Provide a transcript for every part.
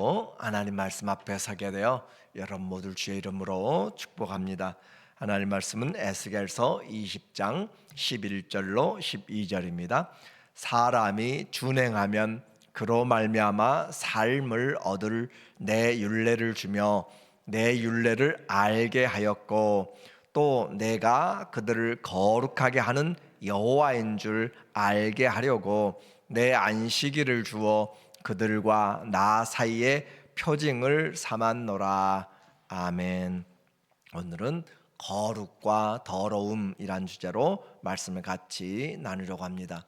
오늘도 하나님 말씀 앞에 서게 되어 여러분 모두 주의 이름으로 축복합니다. 하나님 말씀은 에스겔서 20장 11절로 12절입니다. 사람이 준행하면 그로 말미암아 삶을 얻을 내 율례를 주며 내 율례를 알게 하였고 또 내가 그들을 거룩하게 하는 여호와인 줄 알게 하려고 내 안식일을 주어 그들과 나 사이에 표징을 삼았노라. 아멘. 오늘은 거룩과 더러움이란 주제로 말씀을 같이 나누려고 합니다.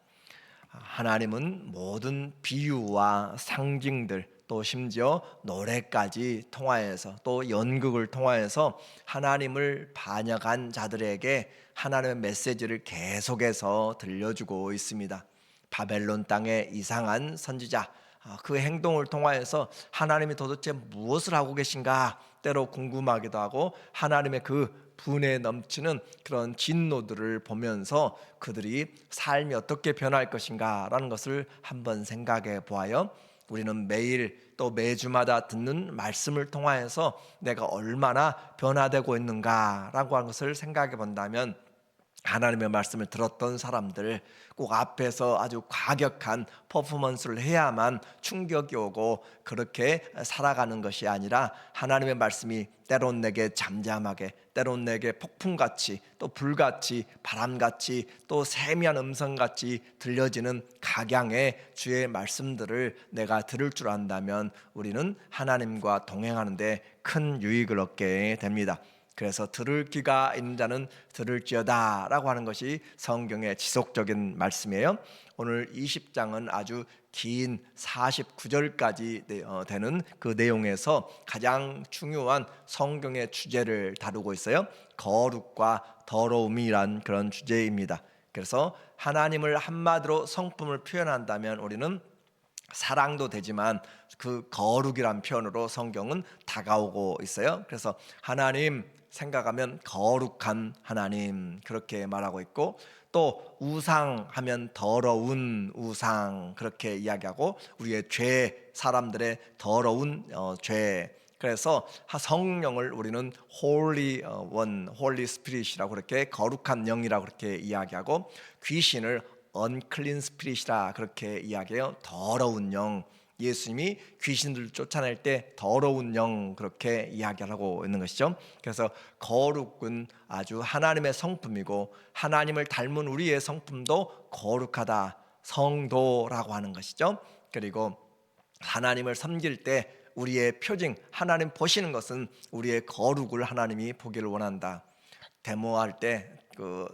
하나님은 모든 비유와 상징들 또 심지어 노래까지 통하여서 또 연극을 통하여서 하나님을 반역한 자들에게 하나님의 메시지를 계속해서 들려주고 있습니다. 바벨론 땅의 이상한 선지자, 그 행동을 통하여서 하나님이 도대체 무엇을 하고 계신가 때로 궁금하기도 하고 하나님의 그 분에 넘치는 그런 진노들을 보면서 그들이 삶이 어떻게 변할 것인가 라는 것을 한번 생각해 보아요. 우리는 매일 또 매주마다 듣는 말씀을 통하여서 내가 얼마나 변화되고 있는가라고 하는 것을 생각해 본다면 하나님의 말씀을 들었던 사람들 꼭 앞에서 아주 과격한 퍼포먼스를 해야만 충격이 오고 그렇게 살아가는 것이 아니라 하나님의 말씀이 때론 내게 잠잠하게 때론 내게 폭풍같이 또 불같이 바람같이 또 세미한 음성같이 들려지는 각양의 주의 말씀들을 내가 들을 줄 안다면 우리는 하나님과 동행하는데 큰 유익을 얻게 됩니다. 그래서 들을 귀가 있는 자는 들을지어다 라고 하는 것이 성경의 지속적인 말씀이에요. 오늘 20장은 아주 긴 49절까지 되는 그 내용에서 가장 중요한 성경의 주제를 다루고 있어요. 거룩과 더러움이란 그런 주제입니다. 그래서 하나님을 한마디로 성품을 표현한다면 우리는 사랑도 되지만 그 거룩이란 표현으로 성경은 다가오고 있어요. 그래서 하나님 생각하면 거룩한 하나님 그렇게 말하고 있고 또 우상 하면 더러운 우상 그렇게 이야기하고 우리의 죄 사람들의 더러운 죄 그래서 성령을 우리는 Holy One, Holy Spirit이라고 그렇게 거룩한 영이라고 그렇게 이야기하고 귀신을 unclean spirit이라 그렇게 이야기해요. 더러운 영. 예수님이 귀신들을 쫓아낼 때 더러운 영 그렇게 이야기하고 있는 것이죠. 그래서 거룩은 아주 하나님의 성품이고 하나님을 닮은 우리의 성품도 거룩하다. 성도라고 하는 것이죠. 그리고 하나님을 섬길 때 우리의 표징, 하나님 보시는 것은 우리의 거룩을 하나님이 보기를 원한다. 데모할 때,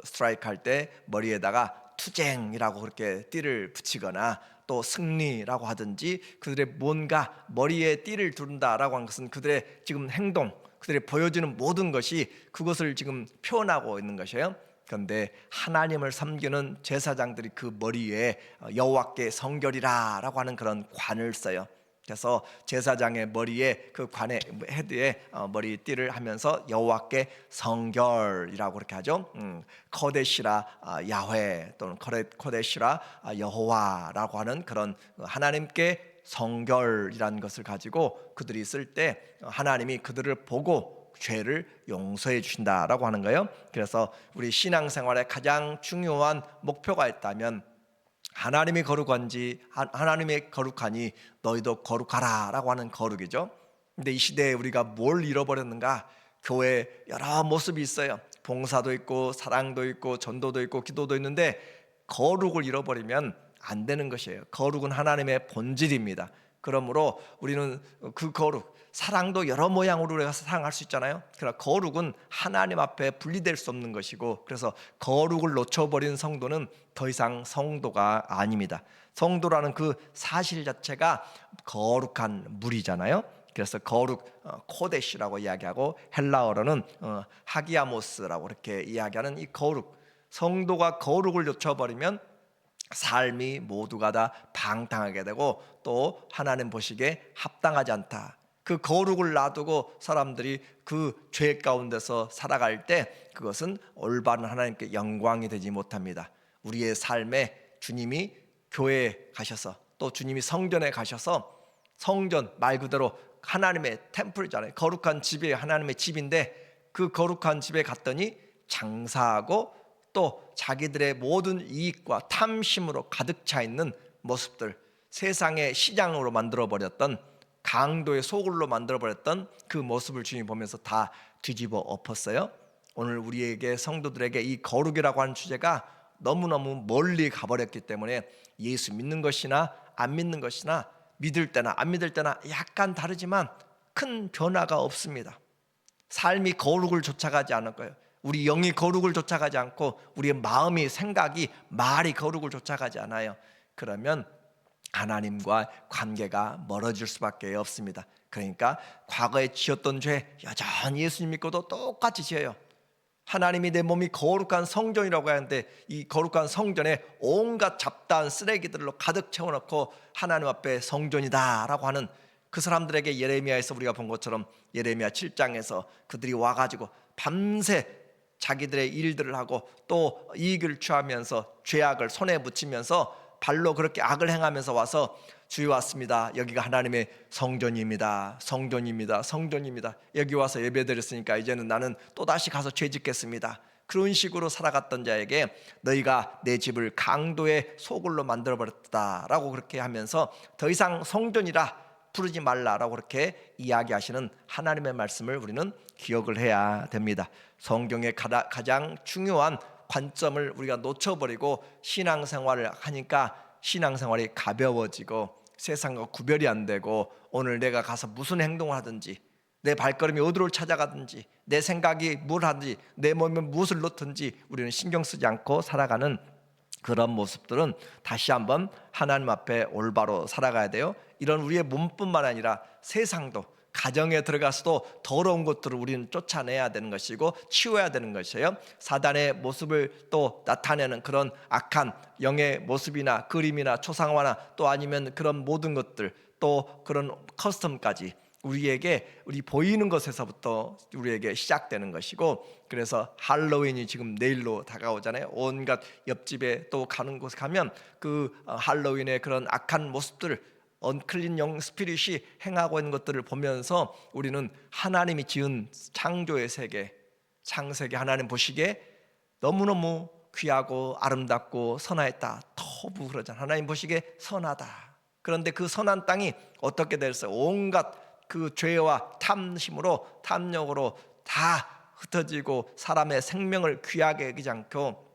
스트라이크 할 때 머리에다가 투쟁이라고 그렇게 띠를 붙이거나 또 승리라고 하든지 그들의 뭔가 머리에 띠를 두른다라고 하는 것은 그들의 지금 행동, 그들의 보여주는 모든 것이 그것을 지금 표현하고 있는 것이에요. 그런데 하나님을 섬기는 제사장들이 그 머리에 여호와께 성결이라라고 하는 그런 관을 써요. 그래서 제사장의 머리에 그 관의 헤드에 머리띠를 하면서 여호와께 성결이라고 그렇게 하죠. 거데시라 야훼 또는 거데시라 여호와라고 하는 그런 하나님께 성결이라는 것을 가지고 그들이 쓸 때 하나님이 그들을 보고 죄를 용서해 주신다라고 하는 거예요. 그래서 우리 신앙생활에 가장 중요한 목표가 있다면 하나님이 거룩한지 하나님의 거룩하니 너희도 거룩하라 라고 하는 거룩이죠. 근데 이 시대에 우리가 뭘 잃어버렸는가? 교회 여러 모습이 있어요. 봉사도 있고 사랑도 있고 전도도 있고 기도도 있는데 거룩을 잃어버리면 안 되는 것이에요. 거룩은 하나님의 본질입니다. 그러므로 우리는 그 거룩 사랑도 여러 모양으로 우리가 사랑할 수 있잖아요. 그러나 거룩은 하나님 앞에 분리될 수 없는 것이고 그래서 거룩을 놓쳐버린 성도는 더 이상 성도가 아닙니다. 성도라는 그 사실 자체가 거룩한 물이잖아요. 그래서 거룩 코데시라고 이야기하고 헬라어로는 하기아모스라고 이렇게 이야기하는 이 거룩 성도가 거룩을 놓쳐버리면 삶이 모두가 다 방탕하게 되고 또 하나님 보시기에 합당하지 않다. 그 거룩을 놔두고 사람들이 그 죄 가운데서 살아갈 때 그것은 올바른 하나님께 영광이 되지 못합니다. 우리의 삶에 주님이 교회에 가셔서 또 주님이 성전에 가셔서 성전 말 그대로 하나님의 템플이잖아요. 거룩한 집이 하나님의 집인데 그 거룩한 집에 갔더니 장사하고 또 자기들의 모든 이익과 탐심으로 가득 차 있는 모습들, 세상의 시장으로 만들어버렸던, 강도의 소굴로 만들어버렸던 그 모습을 주님이 보면서 다 뒤집어 엎었어요. 오늘 우리에게 성도들에게 이 거룩이라고 하는 주제가 너무너무 멀리 가버렸기 때문에 예수 믿는 것이나 안 믿는 것이나 믿을 때나 안 믿을 때나 약간 다르지만 큰 변화가 없습니다. 삶이 거룩을 쫓아가지 않을 거예요. 우리 영이 거룩을 쫓아가지 않고 우리의 마음이, 생각이, 말이 거룩을 쫓아가지 않아요. 그러면 하나님과 관계가 멀어질 수밖에 없습니다. 그러니까 과거에 지었던 죄 여전히 예수님 믿고도 똑같이 지어요. 하나님이 내 몸이 거룩한 성전이라고 하는데 이 거룩한 성전에 온갖 잡다한 쓰레기들로 가득 채워놓고 하나님 앞에 성전이다라고 하는 그 사람들에게 예레미야에서 우리가 본 것처럼 예레미야 7장에서 그들이 와가지고 밤새 자기들의 일들을 하고 또 이익을 취하면서 죄악을 손에 묻히면서 발로 그렇게 악을 행하면서 와서 주여 왔습니다. 여기가 하나님의 성전입니다. 성전입니다. 성전입니다. 여기 와서 예배드렸으니까 이제는 나는 또다시 가서 죄 짓겠습니다. 그런 식으로 살아갔던 자에게 너희가 내 집을 강도의 소굴로 만들어버렸다라고 그렇게 하면서 더 이상 성전이라 부르지 말라라고 그렇게 이야기하시는 하나님의 말씀을 우리는 기억을 해야 됩니다. 성경의 가장 중요한 관점을 우리가 놓쳐버리고 신앙생활을 하니까 신앙생활이 가벼워지고 세상과 구별이 안 되고 오늘 내가 가서 무슨 행동을 하든지 내 발걸음이 어디로 찾아가든지 내 생각이 뭘 하든지 내 몸에 무엇을 넣든지 우리는 신경 쓰지 않고 살아가는 그런 모습들은 다시 한번 하나님 앞에 올바로 살아가야 돼요. 이런 우리의 몸뿐만 아니라 세상도 가정에 들어가서도 더러운 것들을 우리는 쫓아내야 되는 것이고 치워야 되는 것이에요. 사단의 모습을 또 나타내는 그런 악한 영의 모습이나 그림이나 초상화나 또 아니면 그런 모든 것들 또 그런 커스텀까지 우리 보이는 것에서부터 우리에게 시작되는 것이고, 그래서 할로윈이 지금 내일로 다가오잖아요. 온갖 옆집에 또 가는 곳에 가면 그 할로윈의 그런 악한 모습들, 언클린 영 스피릿이 행하고 있는 것들을 보면서 우리는 하나님이 지은 창조의 세계, 창세기 하나님 보시기에 너무너무 귀하고 아름답고 선하였다. 터부 그러잖아요. 하나님 보시기에 선하다. 그런데 그 선한 땅이 어떻게 됐어요? 온갖 그 죄와 탐심으로, 탐욕으로 다 흩어지고 사람의 생명을 귀하게 여기지 않고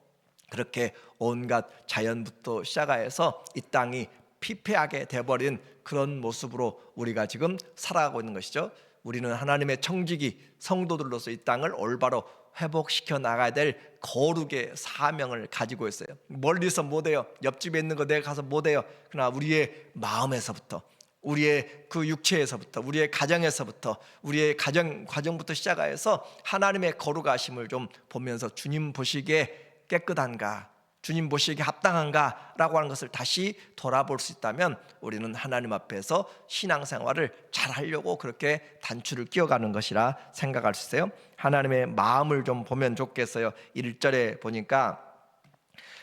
그렇게 온갖 자연부터 시작해서 이 땅이 피폐하게 돼버린 그런 모습으로 우리가 지금 살아가고 있는 것이죠. 우리는 하나님의 청지기 성도들로서 이 땅을 올바로 회복시켜 나가야 될 거룩의 사명을 가지고 있어요. 멀리서 못해요. 옆집에 있는 거 내가 가서 못해요. 그러나 우리의 마음에서부터, 우리의 그 육체에서부터, 우리의 가정에서부터, 우리의 과정부터 시작해서 하나님의 거룩하심을 좀 보면서 주님 보시기에 깨끗한가, 주님 보시기에 합당한가 라고 하는 것을 다시 돌아볼 수 있다면 우리는 하나님 앞에서 신앙생활을 잘 하려고 그렇게 단추를 끼워가는 것이라 생각할 수 있어요. 하나님의 마음을 좀 보면 좋겠어요. 1절에 보니까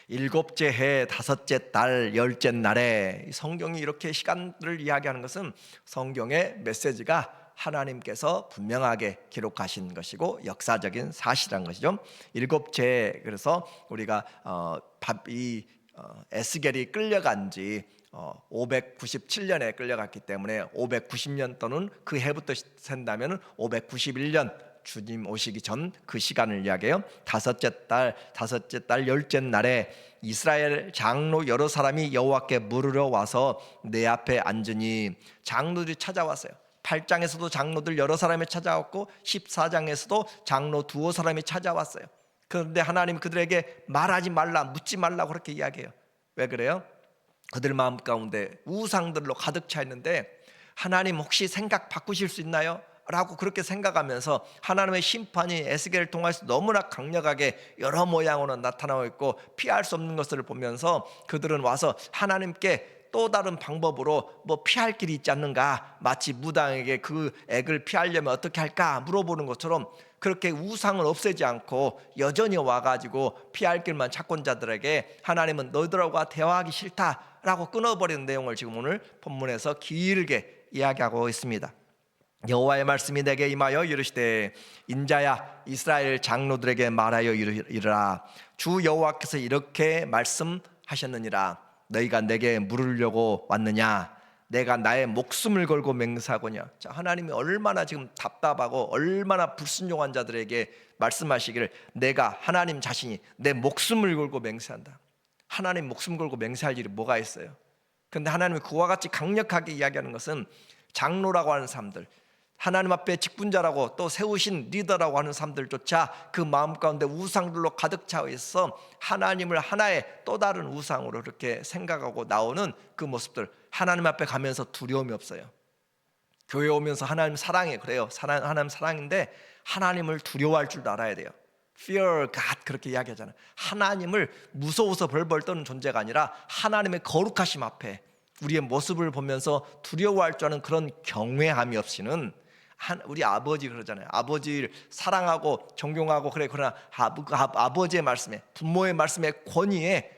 일곱째 해 다섯째 달 열째 날에, 성경이 이렇게 시간들을 이야기하는 것은 성경의 메시지가 하나님께서 분명하게 기록하신 것이고 역사적인 사실이란 것이죠. 일곱째, 그래서 우리가 에스겔이 끌려간 지 597년에 끌려갔기 때문에 590년 또는 그 해부터 센다면 591년 주님 오시기 전 그 시간을 이야기해요. 다섯째 달 열째 날에 이스라엘 장로 여러 사람이 여호와께 물으러 와서 내 앞에 앉으니, 장로들이 찾아왔어요. 8장에서도 장로들 여러 사람이 찾아왔고 14장에서도 장로 두어 사람이 찾아왔어요. 그런데 하나님 그들에게 말하지 말라, 묻지 말라고 그렇게 이야기해요. 왜 그래요? 그들 마음 가운데 우상들로 가득 차 있는데 하나님 혹시 생각 바꾸실 수 있나요? 라고 그렇게 생각하면서 하나님의 심판이 에스겔을 통해서 너무나 강력하게 여러 모양으로 나타나고 있고 피할 수 없는 것을 보면서 그들은 와서 하나님께 또 다른 방법으로 뭐 피할 길이 있지 않는가, 마치 무당에게 그 액을 피하려면 어떻게 할까 물어보는 것처럼 그렇게 우상을 없애지 않고 여전히 와가지고 피할 길만 찾고 온 자들에게 하나님은 너희들과 대화하기 싫다라고 끊어버리는 내용을 지금 오늘 본문에서 길게 이야기하고 있습니다. 여호와의 말씀이 내게 임하여 이르시되 인자야 이스라엘 장로들에게 말하여 이르라 주 여호와께서 이렇게 말씀하셨느니라 너희가 내게 물으려고 왔느냐 내가 나의 목숨을 걸고 맹세하거냐. 자, 하나님이 얼마나 지금 답답하고 얼마나 불순종한 자들에게 말씀하시기를 내가 하나님 자신이 내 목숨을 걸고 맹세한다. 하나님 목숨 걸고 맹세할 일이 뭐가 있어요? 그런데 하나님이 그와 같이 강력하게 이야기하는 것은 장로라고 하는 사람들, 하나님 앞에 직분자라고 또 세우신 리더라고 하는 사람들조차 그 마음 가운데 우상들로 가득 차 있어 하나님을 하나의 또 다른 우상으로 이렇게 생각하고 나오는 그 모습들, 하나님 앞에 가면서 두려움이 없어요. 교회 오면서 하나님 사랑해 그래요. 하나님 사랑인데 하나님을 두려워할 줄도 알아야 돼요. Fear God 그렇게 이야기하잖아요. 하나님을 무서워서 벌벌 떠는 존재가 아니라 하나님의 거룩하심 앞에 우리의 모습을 보면서 두려워할 줄 아는 그런 경외함이 없이는, 우리 아버지 그러잖아요. 아버지를 사랑하고 존경하고 그래, 그러나 아버지의 말씀에, 부모의 말씀에 권위에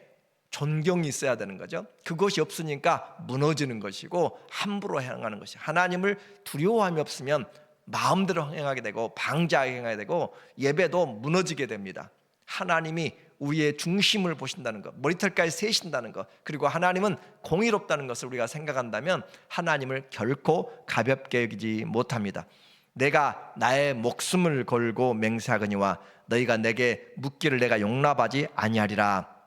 존경이 있어야 되는 거죠. 그것이 없으니까 무너지는 것이고 함부로 행하는 것이, 하나님을 두려워함이 없으면 마음대로 행하게 되고 방자하게 행하게 되고 예배도 무너지게 됩니다. 하나님이 우리의 중심을 보신다는 것, 머리털까지 세신다는 것, 그리고 하나님은 공의롭다는 것을 우리가 생각한다면 하나님을 결코 가볍게 여기지 못합니다. 내가 나의 목숨을 걸고 맹세하거니와 너희가 내게 묻기를 내가 용납하지 아니하리라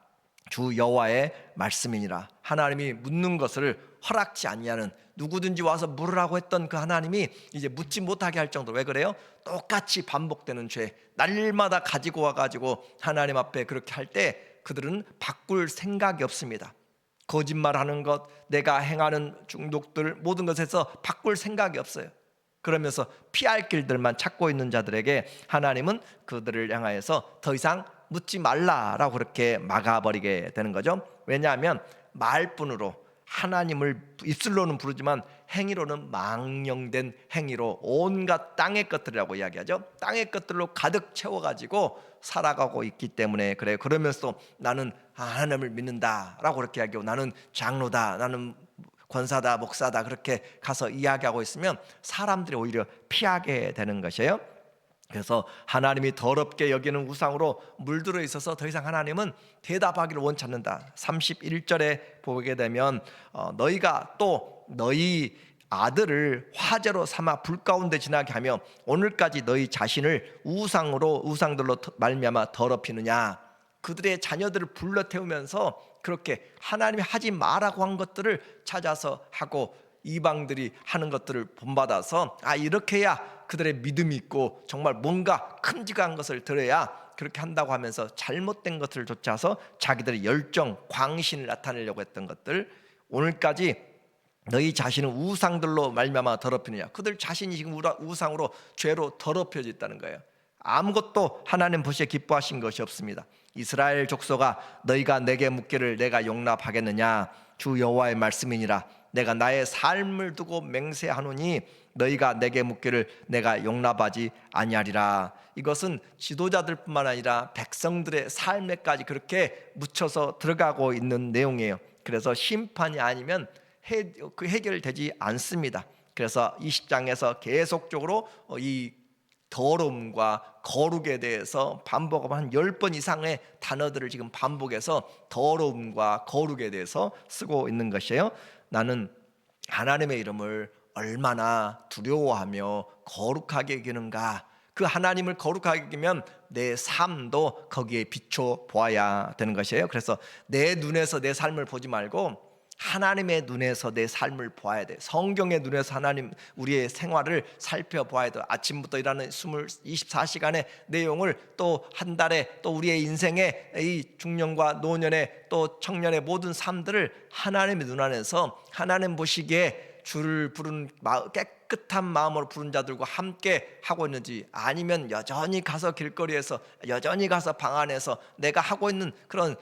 주 여호와의 말씀이니라. 하나님이 묻는 것을 허락지 아니하는, 누구든지 와서 물으라고 했던 그 하나님이 이제 묻지 못하게 할 정도로, 왜 그래요? 똑같이 반복되는 죄 날마다 가지고 와가지고 하나님 앞에 그렇게 할 때 그들은 바꿀 생각이 없습니다. 거짓말하는 것, 내가 행하는 중독들, 모든 것에서 바꿀 생각이 없어요. 그러면서 피할 길들만 찾고 있는 자들에게 하나님은 그들을 향하여서 더 이상 묻지 말라라고 그렇게 막아버리게 되는 거죠. 왜냐하면 말뿐으로 하나님을 입술로는 부르지만 행위로는 망령된 행위로 온갖 땅의 것들이라고 이야기하죠. 땅의 것들로 가득 채워가지고 살아가고 있기 때문에 그래요. 그러면서 나는 하나님을 믿는다라고 그렇게 이야기하고 나는 장로다, 나는 권사다, 목사다 그렇게 가서 이야기하고 있으면 사람들이 오히려 피하게 되는 것이에요. 그래서 하나님이 더럽게 여기는 우상으로 물들어 있어서 더 이상 하나님은 대답하기를 원치 않는다. 31절에 보게 되면 너희가 또 너희 아들을 화제로 삼아 불 가운데 지나게 하며 오늘까지 너희 자신을 우상들로 말미암아 더럽히느냐. 그들의 자녀들을 불러 태우면서 그렇게 하나님이 하지 말라고 한 것들을 찾아서 하고 이방들이 하는 것들을 본받아서 이렇게 해야 그들의 믿음이 있고 정말 뭔가 큼직한 것을 들어야 그렇게 한다고 하면서 잘못된 것들을 쫓아서 자기들의 열정, 광신을 나타내려고 했던 것들, 오늘까지 너희 자신은 우상들로 말미암아 더럽히느냐. 그들 자신이 지금 우상으로 죄로 더럽혀져 있다는 거예요. 아무것도 하나님 보시기에 기뻐하신 것이 없습니다. 이스라엘 족속아 너희가 내게 묻기를 내가 용납하겠느냐 주 여호와의 말씀이니라. 내가 나의 삶을 두고 맹세하노니 너희가 내게 묻기를 내가 용납하지 아니하리라. 이것은 지도자들뿐만 아니라 백성들의 삶에까지 그렇게 묻혀서 들어가고 있는 내용이에요. 그래서 심판이 아니면 해결되지 않습니다. 그래서 20장에서 계속적으로 이 더러움과 거룩에 대해서 반복하면 한 10번 이상의 단어들을 지금 반복해서 더러움과 거룩에 대해서 쓰고 있는 것이에요. 나는 하나님의 이름을 얼마나 두려워하며 거룩하게 여기는가. 그 하나님을 거룩하게 여기면 내 삶도 거기에 비춰 보아야 되는 것이에요. 그래서 내 눈에서 내 삶을 보지 말고 하나님의 눈에서 내 삶을 보아야 돼. 성경의 눈에서 하나님 우리의 생활을 살펴보아야 돼. 아침부터 일하는 24시간의 내용을 또 한 달에 또 우리의 인생의 이 중년과 노년의 또 청년의 모든 삶들을 하나님의 눈 안에서 하나님 보시기에 주를 부르는 깨끗한 마음으로 부른 자들과 함께 하고 있는지, 아니면 여전히 가서 길거리에서, 여전히 가서 방 안에서 내가 하고 있는 그런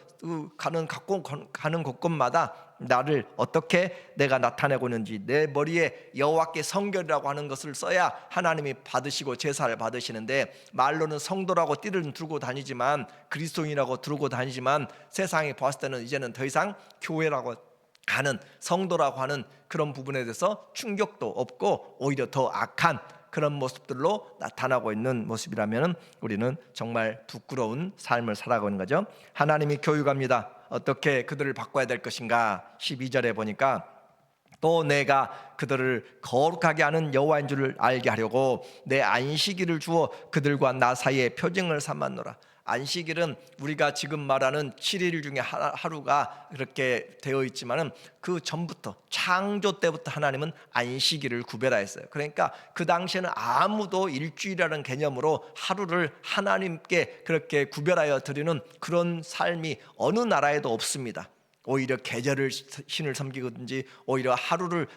가는 곳곳마다 나를 어떻게 내가 나타내고 있는지, 내 머리에 여호와께 성결이라고 하는 것을 써야 하나님이 받으시고 제사를 받으시는데, 말로는 성도라고 띠를 두르고 다니지만, 그리스도인이라고 두르고 다니지만 세상에 봤을 때는 이제는 더 이상 교회라고 하는, 성도라고 하는 그런 부분에 대해서 충격도 없고 오히려 더 악한 그런 모습들로 나타나고 있는 모습이라면 우리는 정말 부끄러운 삶을 살아가고 있는 거죠. 하나님이 교육합니다. 어떻게 그들을 바꿔야 될 것인가. 12절에 보니까 또 내가 그들을 거룩하게 하는 여호와인 줄을 알게 하려고 내 안식일을 주어 그들과 나 사이에 표징을 삼았노라. 안식일은 우리가 지금 말하는 7일 중에 하루가 그렇게 되어 있지만은 그 전부터 창조 때부터 하나님은 안식일을 구별하였어요. 그러니까 그 당시에는 아무도 일주일이라는 개념으로 하루를 하나님께 그렇게 구별하여 드리는 그런 삶이 어느 나라에도 없습니다. 오히려 계절을 신을 섬기든지 오히려 하루를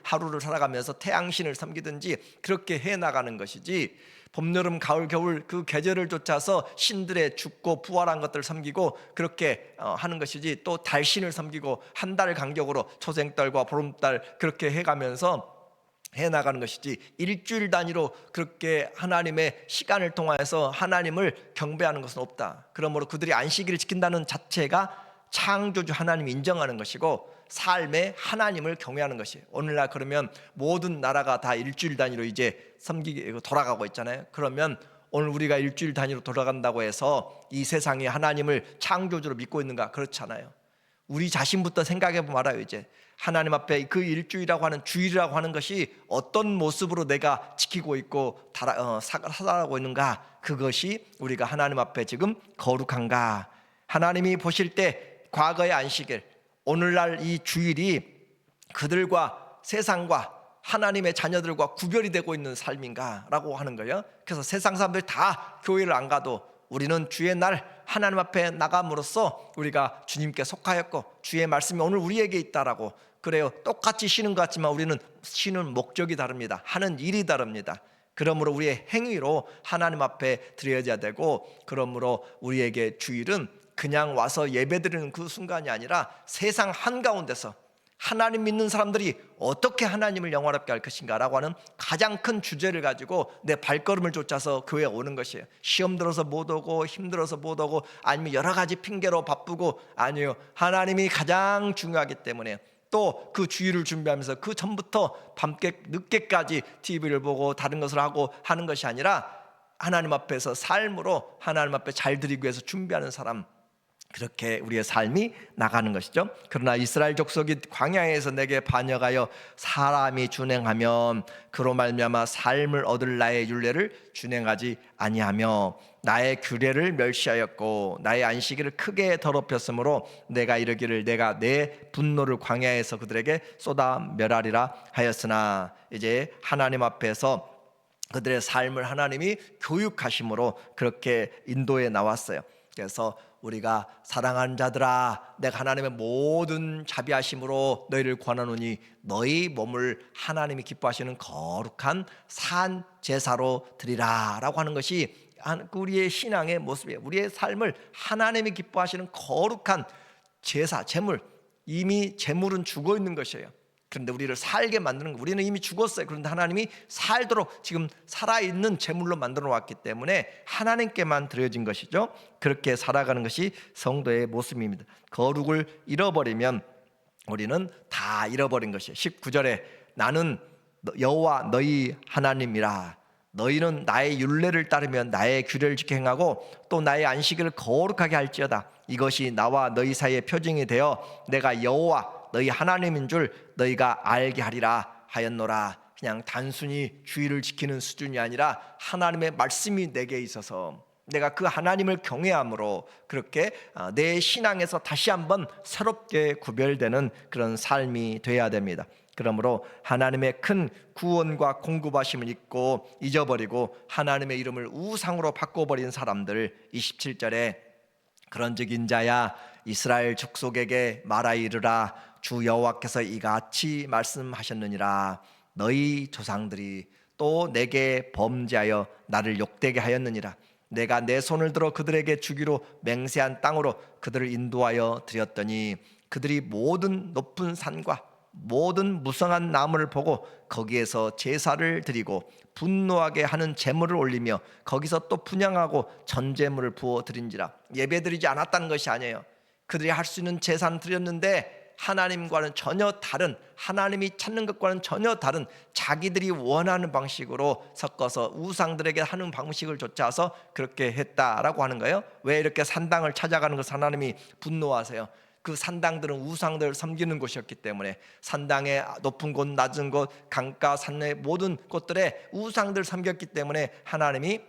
살아가면서 태양신을 섬기든지 그렇게 해나가는 것이지, 봄, 여름, 가을, 겨울 그 계절을 쫓아서 신들의 죽고 부활한 것들을 섬기고 그렇게 하는 것이지, 또 달신을 섬기고 한 달 간격으로 초생달과 보름달 그렇게 해가면서 해나가는 것이지, 일주일 단위로 그렇게 하나님의 시간을 통하여서 하나님을 경배하는 것은 없다. 그러므로 그들이 안식일을 지킨다는 자체가 창조주 하나님이 인정하는 것이고 삶에 하나님을 경외하는 것이에요. 오늘날 그러면 모든 나라가 다 일주일 단위로 이제 섬기게 돌아가고 있잖아요. 그러면 오늘 우리가 일주일 단위로 돌아간다고 해서 이 세상에 하나님을 창조주로 믿고 있는가? 그렇잖아요. 우리 자신부터 생각해 보면 알아요. 이제 하나님 앞에 그 일주일이라고 하는 주일이라고 하는 것이 어떤 모습으로 내가 지키고 있고 살아가고 있는가? 그것이 우리가 하나님 앞에 지금 거룩한가? 하나님이 보실 때 과거의 안식일, 오늘날 이 주일이 그들과 세상과 하나님의 자녀들과 구별이 되고 있는 삶인가라고 하는 거예요. 그래서 세상 사람들이 다 교회를 안 가도 우리는 주의 날 하나님 앞에 나감으로써 우리가 주님께 속하였고 주의 말씀이 오늘 우리에게 있다라고 그래요. 똑같이 쉬는 것 같지만 우리는 쉬는 목적이 다릅니다. 하는 일이 다릅니다. 그러므로 우리의 행위로 하나님 앞에 드려야 되고, 그러므로 우리에게 주일은 그냥 와서 예배드리는 그 순간이 아니라 세상 한가운데서 하나님 믿는 사람들이 어떻게 하나님을 영화롭게 할 것인가 라고 하는 가장 큰 주제를 가지고 내 발걸음을 쫓아서 교회에 오는 것이에요. 시험 들어서 못 오고 힘들어서 못 오고 아니면 여러 가지 핑계로 바쁘고, 아니요, 하나님이 가장 중요하기 때문에 또 그 주일을 준비하면서 그 전부터 늦게까지 TV를 보고 다른 것을 하고 하는 것이 아니라 하나님 앞에서 삶으로 하나님 앞에 잘 드리기 위해서 준비하는 사람, 그렇게 우리의 삶이 나가는 것이죠. 그러나 이스라엘 족속이 광야에서 내게 반역하여 사람이 준행하면 그로 말미암아 삶을 얻을 나의 율례를 준행하지 아니하며 나의 규례를 멸시하였고 나의 안식일을 크게 더럽혔으므로 내가 이르기를 내가 내 분노를 광야에서 그들에게 쏟아 멸하리라 하였으나, 이제 하나님 앞에서 그들의 삶을 하나님이 교육하심으로 그렇게 인도해 나왔어요. 그래서 우리가 사랑하는 자들아, 내가 하나님의 모든 자비하심으로 너희를 권하노니 너희 몸을 하나님이 기뻐하시는 거룩한 산 제사로 드리라 라고 하는 것이 우리의 신앙의 모습이에요. 우리의 삶을 하나님이 기뻐하시는 거룩한 제사, 제물, 이미 제물은 죽어 있는 것이에요. 그런데 우리를 살게 만드는 거, 우리는 이미 죽었어요. 그런데 하나님이 살도록 지금 살아있는 제물로 만들어 왔기 때문에 하나님께만 드려진 것이죠. 그렇게 살아가는 것이 성도의 모습입니다. 거룩을 잃어버리면 우리는 다 잃어버린 것이에요. 19절에 나는 여호와 너희 하나님이라, 너희는 나의 율례를 따르며 나의 규례를 지켜 행하고 또 나의 안식일을 거룩하게 할지어다. 이것이 나와 너희 사이의 표징이 되어 내가 여호와 너희 하나님인 줄 너희가 알게 하리라 하였노라. 그냥 단순히 주의를 지키는 수준이 아니라 하나님의 말씀이 내게 있어서 내가 그 하나님을 경외함으로 그렇게 내 신앙에서 다시 한번 새롭게 구별되는 그런 삶이 되어야 됩니다. 그러므로 하나님의 큰 구원과 공급하심을 잊고 잊어버리고 하나님의 이름을 우상으로 바꿔버린 사람들, 27절에 그런즉 인자야 이스라엘 족속에게 말하 이르라 주 여호와께서 이같이 말씀하셨느니라. 너희 조상들이 또 내게 범죄하여 나를 욕되게 하였느니라. 내가 내 손을 들어 그들에게 주기로 맹세한 땅으로 그들을 인도하여 드렸더니 그들이 모든 높은 산과 모든 무성한 나무를 보고 거기에서 제사를 드리고 분노하게 하는 제물을 올리며 거기서 또 분향하고 전제물을 부어 드린지라. 예배드리지 않았다는 것이 아니에요. 그들이 할 수 있는 제사는 드렸는데 하나님과는 전혀 다른, 하나님이 찾는 것과는 전혀 다른 자기들이 원하는 방식으로 섞어서 우상들에게 하는 방식을 쫓아서 그렇게 했다라고 하는 거예요. 왜 이렇게 산당을 찾아가는 것을 하나님이 분노하세요? 그 산당들은 우상들을 섬기는 곳이었기 때문에, 산당의 높은 곳, 낮은 곳, 강가, 산의 모든 곳들에 우상들을 섬겼기 때문에 하나님이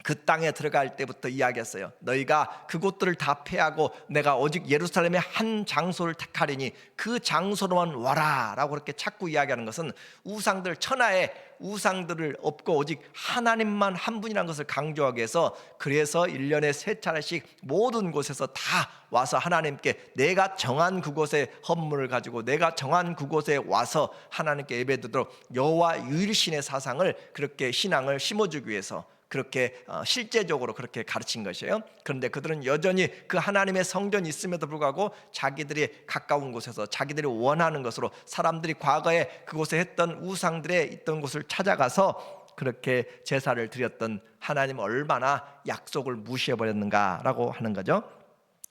그 땅에 들어갈 때부터 이야기했어요. 너희가 그곳들을 다 패하고 내가 오직 예루살렘의 한 장소를 택하리니 그 장소로만 와라 라고 그렇게 자꾸 이야기하는 것은 우상들, 천하의 우상들을 없고 오직 하나님만 한 분이라는 것을 강조하기 위해서, 그래서 1년에 3차례씩 모든 곳에서 다 와서 하나님께, 내가 정한 그곳에 헌물을 가지고 내가 정한 그곳에 와서 하나님께 예배드리도록 여호와 유일신의 사상을, 그렇게 신앙을 심어주기 위해서 그렇게 실제적으로 그렇게 가르친 것이에요. 그런데 그들은 여전히 그 하나님의 성전이 있음에도 불구하고 자기들이 가까운 곳에서 자기들이 원하는 것으로, 사람들이 과거에 그곳에 했던 우상들에 있던 곳을 찾아가서 그렇게 제사를 드렸던 하나님 얼마나 약속을 무시해버렸는가라고 하는 거죠.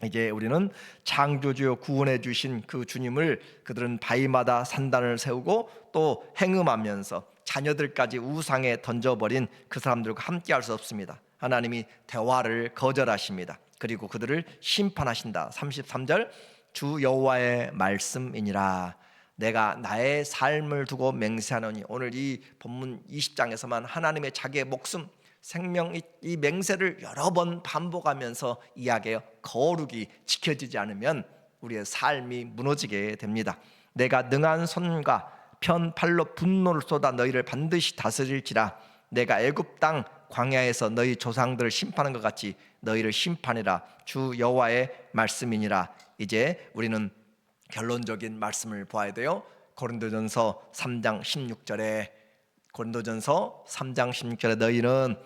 이제 우리는 창조주요 구원해 주신 그 주님을 그들은 바위마다 산단을 세우고 또 행음하면서 자녀들까지 우상에 던져버린 그 사람들과 함께할 수 없습니다. 하나님이 대화를 거절하십니다. 그리고 그들을 심판하신다. 33절, 주 여호와의 말씀이니라. 내가 나의 삶을 두고 맹세하노니, 오늘 이 본문 20장에서만 하나님의 자기의 목숨, 생명, 이 맹세를 여러 번 반복하면서 이야기해요. 거룩이 지켜지지 않으면 우리의 삶이 무너지게 됩니다. 내가 능한 손과 편 팔로 분노를 쏟아 너희를 반드시 다스릴지라. 내가 애굽 땅 광야에서 너희 조상들을 심판한 것 같이 너희를 심판이라. 주 여호와의 말씀이니라. 이제 우리는 결론적인 말씀을 보아야 돼요. 고린도전서 3장 16절에, 고린도전서 3장 16절에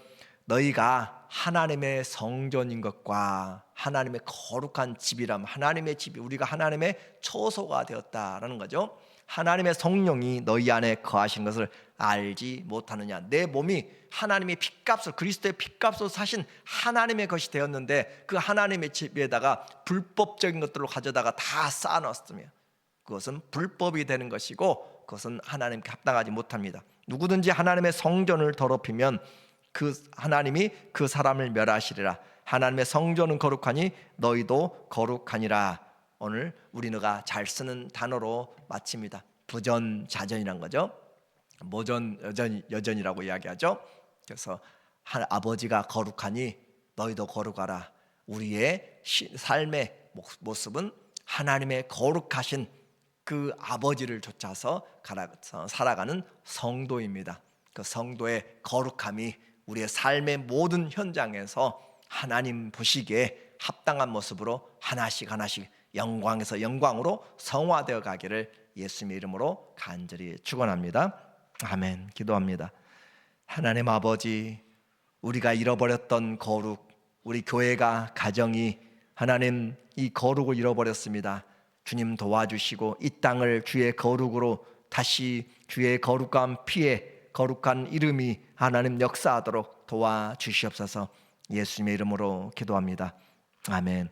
너희가 하나님의 성전인 것과 하나님의 거룩한 집이라면, 하나님의 집이, 우리가 하나님의 처소가 되었다라는 거죠. 하나님의 성령이 너희 안에 거하신 것을 알지 못하느냐. 내 몸이 하나님의 핏값을, 그리스도의 핏값으로 사신 하나님의 것이 되었는데 그 하나님의 집에다가 불법적인 것들로 가져다가 다 쌓아놨으며 그것은 불법이 되는 것이고 그것은 하나님께 합당하지 못합니다. 누구든지 하나님의 성전을 더럽히면 그 하나님이 그 사람을 멸하시리라. 하나님의 성전은 거룩하니 너희도 거룩하니라. 오늘 우리가 잘 쓰는 단어로 마칩니다. 부전자전이란 거죠. 모전 여전이라고 이야기하죠. 그래서 아버지가 거룩하니 너희도 거룩하라. 우리의 삶의 모습은 하나님의 거룩하신 그 아버지를 쫓아서 살아가는 성도입니다. 그 성도의 거룩함이 우리의 삶의 모든 현장에서 하나님 보시기에 합당한 모습으로 하나씩 영광에서 영광으로 성화되어 가기를 예수님의 이름으로 간절히 축원합니다. 아멘. 기도합니다. 하나님 아버지, 우리가 잃어버렸던 거룩, 우리 교회가, 가정이 하나님 이 거룩을 잃어버렸습니다. 주님 도와주시고 이 땅을 주의 거룩으로 다시 주의 거룩한 피에 거룩한 이름이 하나님 역사하도록 도와주시옵소서. 예수님의 이름으로 기도합니다. 아멘.